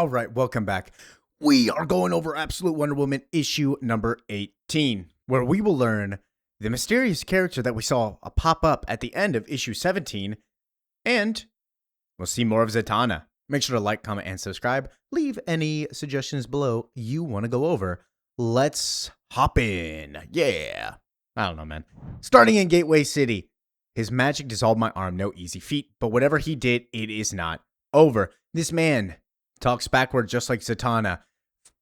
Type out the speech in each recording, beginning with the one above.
All right, welcome back. We are going over Absolute Wonder Woman issue number 18, where we will learn the mysterious character that we saw pop up at the end of issue 17, and we'll see more of Zatanna. Make sure to like, comment, and subscribe. Leave any suggestions below you want to go over. Let's hop in. Yeah. I don't know, man. Starting in Gateway City. His magic dissolved my arm, no easy feat, but whatever he did, it is not over. This man talks backward just like Zatanna,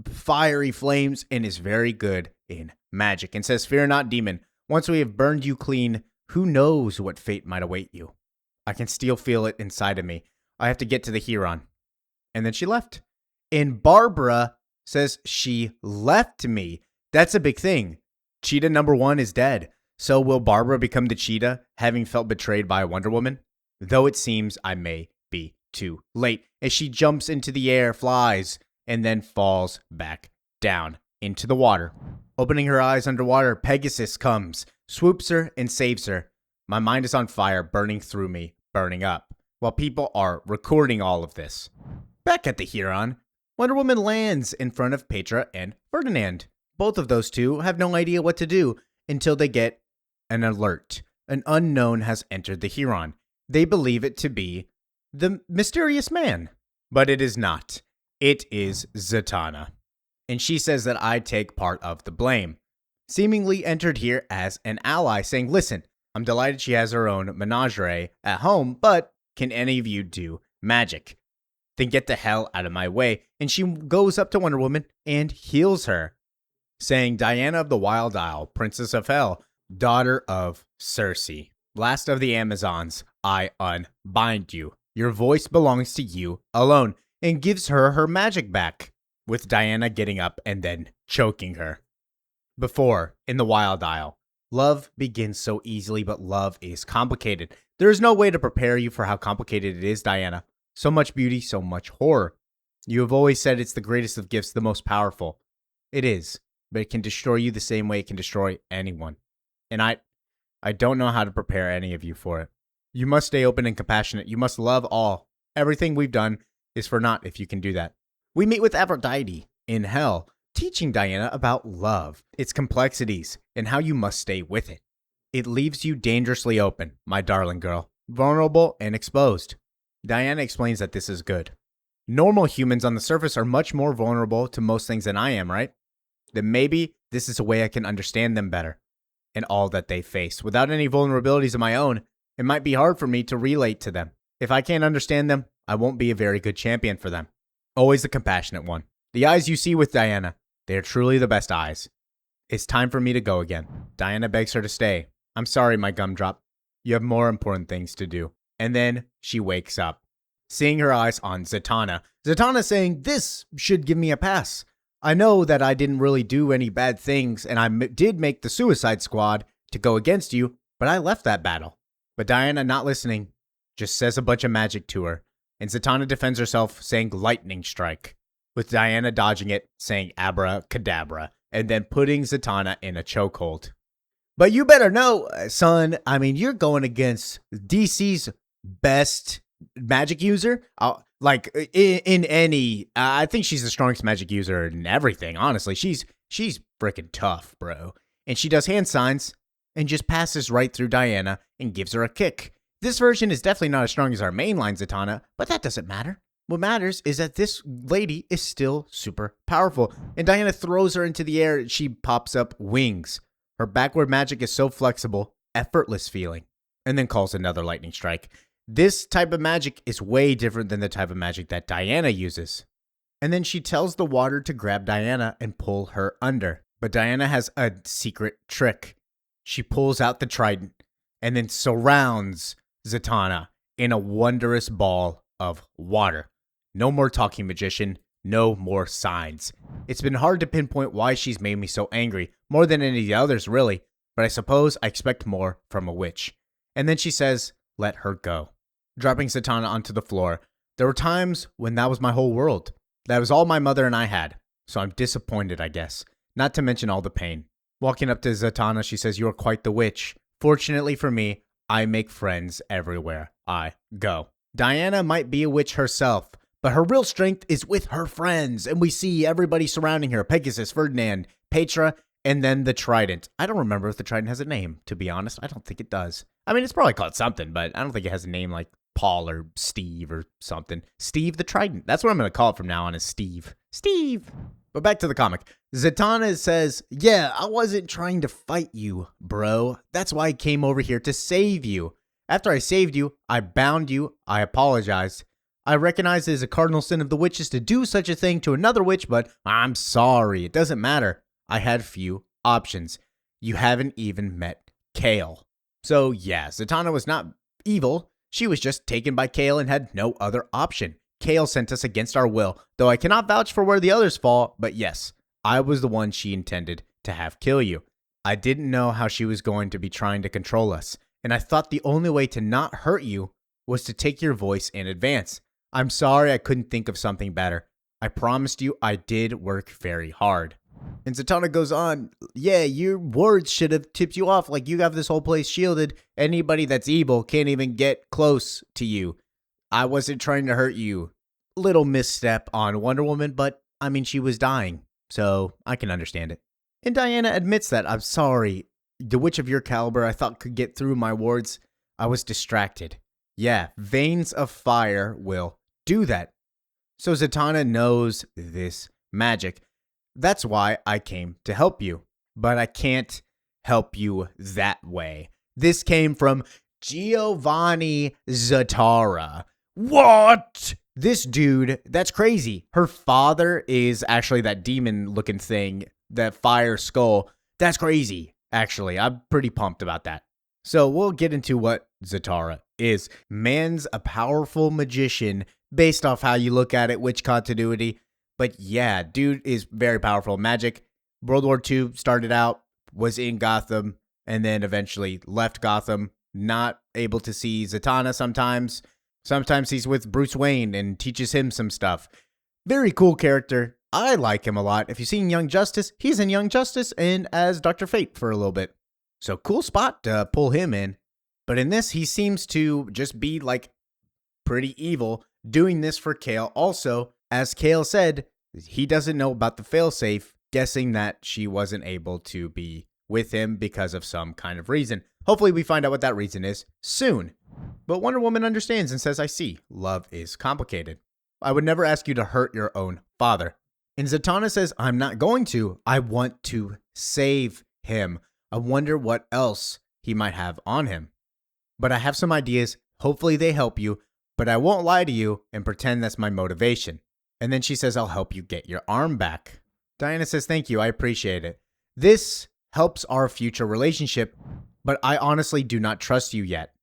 fiery flames, and is very good in magic, and says, "Fear not, demon. Once we have burned you clean, who knows what fate might await you? I can still feel it inside of me. I have to get to the Huron." And then she left. And Barbara says she left me. That's a big thing. Cheetah number 1 is dead. So will Barbara become the cheetah, having felt betrayed by Wonder Woman? Though it seems I may be too late, as she jumps into the air, flies, and then falls back down into the water. Opening her eyes underwater, Pegasus comes, swoops her, and saves her. My mind is on fire, burning through me, burning up, while people are recording all of this. Back at the Huron, Wonder Woman lands in front of Petra and Ferdinand. Both of those two have no idea what to do until they get an alert. An unknown has entered the Huron. They believe it to be the mysterious man, but it is not. It is Zatanna. And she says that I take part of the blame. Seemingly entered here as an ally, saying, "Listen, I'm delighted she has her own menagerie at home, but can any of you do magic? Then get the hell out of my way." And she goes up to Wonder Woman and heals her, saying, "Diana of the Wild Isle, Princess of Hell, daughter of Circe, last of the Amazons, I unbind you. Your voice belongs to you alone," and gives her her magic back, with Diana getting up and then choking her. Before, in the Wild Isle, love begins so easily, but love is complicated. There is no way to prepare you for how complicated it is, Diana. So much beauty, so much horror. You have always said it's the greatest of gifts, the most powerful. It is, but it can destroy you the same way it can destroy anyone. And I don't know how to prepare any of you for it. You must stay open and compassionate. You must love all. Everything we've done is for naught if you can do that. We meet with Aphrodite in hell, teaching Diana about love, its complexities, and how you must stay with it. It leaves you dangerously open, my darling girl, vulnerable and exposed. Diana explains that this is good. Normal humans on the surface are much more vulnerable to most things than I am, right? Then maybe this is a way I can understand them better and all that they face. Without any vulnerabilities of my own, it might be hard for me to relate to them. If I can't understand them, I won't be a very good champion for them. Always the compassionate one. The eyes you see with Diana, they are truly the best eyes. It's time for me to go again. Diana begs her to stay. I'm sorry, my gumdrop. You have more important things to do. And then she wakes up, seeing her eyes on Zatanna. Zatanna saying, "This should give me a pass. I know that I didn't really do any bad things, and I did make the Suicide Squad to go against you, but I left that battle." But Diana, not listening, just says a bunch of magic to her, and Zatanna defends herself, saying lightning strike, with Diana dodging it, saying abracadabra, and then putting Zatanna in a chokehold. But you better know, son, I mean, you're going against DC's best magic user. In any, I think she's the strongest magic user in everything, honestly. She's freaking tough, bro. And she does hand signs and just passes right through Diana and gives her a kick. This version is definitely not as strong as our mainline Zatanna, but that doesn't matter. What matters is that this lady is still super powerful. And Diana throws her into the air and she pops up wings. Her backward magic is so flexible, effortless feeling. And then calls another lightning strike. This type of magic is way different than the type of magic that Diana uses. And then she tells the water to grab Diana and pull her under. But Diana has a secret trick. She pulls out the trident and then surrounds Zatanna in a wondrous ball of water. No more talking magician, no more signs. It's been hard to pinpoint why she's made me so angry, more than any of the others really, but I suppose I expect more from a witch. And then she says, "Let her go," dropping Zatanna onto the floor. There were times when that was my whole world. That was all my mother and I had. So I'm disappointed, I guess. Not to mention all the pain. Walking up to Zatanna, she says, "You are quite the witch. Fortunately for me, I make friends everywhere I go." Diana might be a witch herself, But her real strength is with her friends, and we see everybody surrounding her: Pegasus, Ferdinand, Petra, and then the Trident. I don't remember if the Trident has a name, to be honest. I don't think it does. I mean, it's probably called something, but I don't think it has a name like Paul or Steve or something. Steve the Trident. That's what I'm going to call it from now on, is Steve. Steve. But back to the comic. Zatanna says, yeah, I wasn't trying to fight you, bro. That's why I came over here to save you. After I saved you, I bound you, I apologized. I recognize it is a cardinal sin of the witches to do such a thing to another witch, but I'm sorry. It doesn't matter. I had few options. You haven't even met Kale. So yeah, Zatanna was not evil. She was just taken by Kale and had no other option. Kale sent us against our will, though I cannot vouch for where the others fall, but yes, I was the one she intended to have kill you. I didn't know how she was going to be trying to control us, and I thought the only way to not hurt you was to take your voice in advance. I'm sorry I couldn't think of something better. I promised you I did work very hard. And Zatanna goes on, yeah, your words should have tipped you off. Like, you have this whole place shielded. Anybody that's evil can't even get close to you. I wasn't trying to hurt you. Little misstep on Wonder Woman, but I mean, she was dying, so I can understand it. And Diana admits that. I'm sorry. The witch of your caliber I thought could get through my words. I was distracted. Yeah, veins of fire will do that. So Zatanna knows this magic. That's why I came to help you. But I can't help you that way. This came from Giovanni Zatara. What? This dude, that's crazy. Her father is actually that demon-looking thing, that fire skull. That's crazy, actually. I'm pretty pumped about that. So we'll get into what Zatara is. Man's a powerful magician based off how you look at it, which continuity. But yeah, dude is very powerful. Magic. World War II started out, was in Gotham, and then eventually left Gotham. Not able to see Zatanna sometimes. Sometimes he's with Bruce Wayne and teaches him some stuff. Very cool character. I like him a lot. If you've seen Young Justice, he's in Young Justice and as Dr. Fate for a little bit. So cool spot to pull him in. But in this, he seems to just be like pretty evil, doing this for Kale. Also, as Kale said, he doesn't know about the failsafe, guessing that she wasn't able to be with him because of some kind of reason. Hopefully we find out what that reason is soon. But Wonder Woman understands and says, I see, love is complicated. I would never ask you to hurt your own father. And Zatanna says, I'm not going to. I want to save him. I wonder what else he might have on him. But I have some ideas. Hopefully they help you. But I won't lie to you and pretend that's my motivation. And then she says, I'll help you get your arm back. Diana says, thank you. I appreciate it. This helps our future relationship, but I honestly do not trust you yet.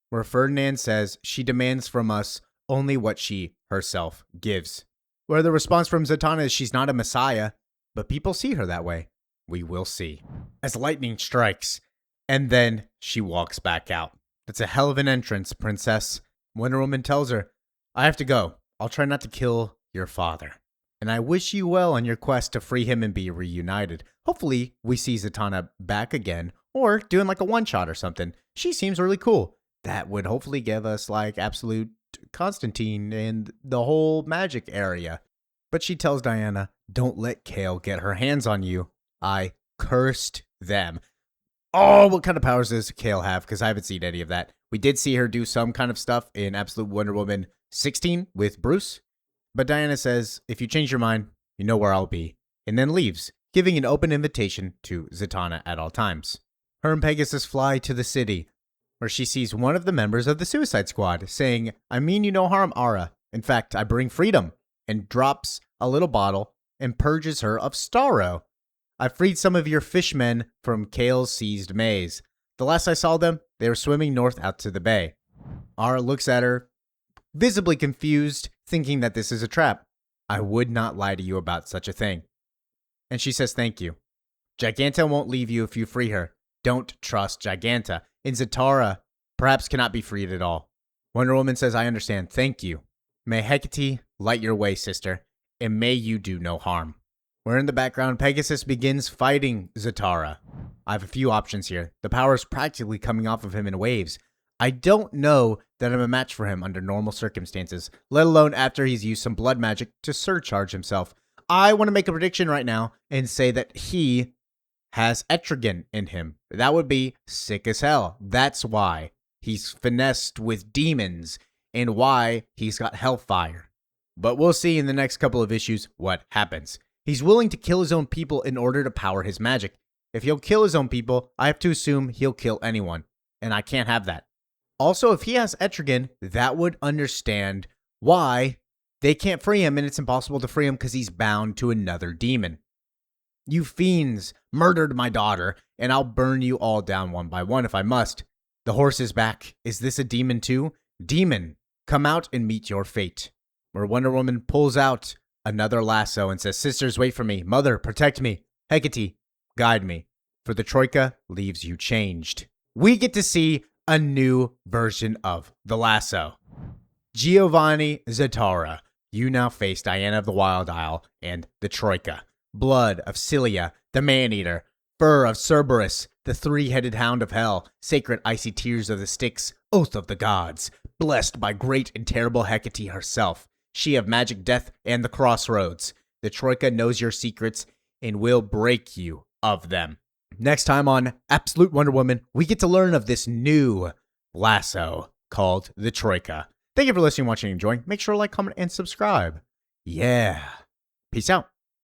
Where Ferdinand says she demands from us only what she herself gives. Where the response from Zatanna is she's not a messiah, but people see her that way. We will see. As lightning strikes, and then she walks back out. That's a hell of an entrance, princess. Wonder Woman tells her, I have to go. I'll try not to kill your father. And I wish you well on your quest to free him and be reunited. Hopefully, we see Zatanna back again, or doing like a one-shot or something. She seems really cool. That would hopefully give us like Absolute Constantine and the whole magic area. But she tells Diana, don't let Kale get her hands on you. I cursed them. Oh, what kind of powers does Kale have? Because I haven't seen any of that. We did see her do some kind of stuff in Absolute Wonder Woman 16 with Bruce. But Diana says, if you change your mind, you know where I'll be. And then leaves, giving an open invitation to Zatanna at all times. Her and Pegasus fly to the city, where she sees one of the members of the Suicide Squad saying, I mean you no harm, Ara. In fact, I bring freedom, and drops a little bottle and purges her of Starro. I freed some of your fishmen from Kale's seized maze. The last I saw them, they were swimming north out to the bay. Ara looks at her, visibly confused, thinking that this is a trap. I would not lie to you about such a thing. And she says thank you. Giganta won't leave you if you free her. Don't trust Giganta. And Zatara perhaps cannot be freed at all. Wonder Woman says, I understand. Thank you. May Hecate light your way, sister, and may you do no harm. Where in the background, Pegasus begins fighting Zatara. I have a few options here. The power is practically coming off of him in waves. I don't know that I'm a match for him under normal circumstances, let alone after he's used some blood magic to surcharge himself. I want to make a prediction right now and say that he has Etrigan in him. That would be sick as hell. That's why he's finessed with demons and why he's got hellfire. But we'll see in the next couple of issues what happens. He's willing to kill his own people in order to power his magic. If he'll kill his own people, I have to assume he'll kill anyone, and I can't have that. Also, if he has Etrigan, that would understand why they can't free him, and it's impossible to free him because he's bound to another demon. You fiends murdered my daughter, and I'll burn you all down one by one if I must. The horse is back. Is this a demon too? Demon, come out and meet your fate. Where Wonder Woman pulls out another lasso and says, sisters, wait for me. Mother, protect me. Hecate, guide me. For the Troika leaves you changed. We get to see a new version of the lasso. Giovanni Zatanna, you now face Diana of the Wild Isle and the Troika. Blood of Cilia, the Man-Eater. Fur of Cerberus, the three-headed hound of hell. Sacred icy tears of the Styx, oath of the gods. Blessed by great and terrible Hecate herself. She of magic death and the crossroads. The Troika knows your secrets and will break you of them. Next time on Absolute Wonder Woman, we get to learn of this new lasso called the Troika. Thank you for listening, watching, and enjoying. Make sure to like, comment, and subscribe. Yeah. Peace out.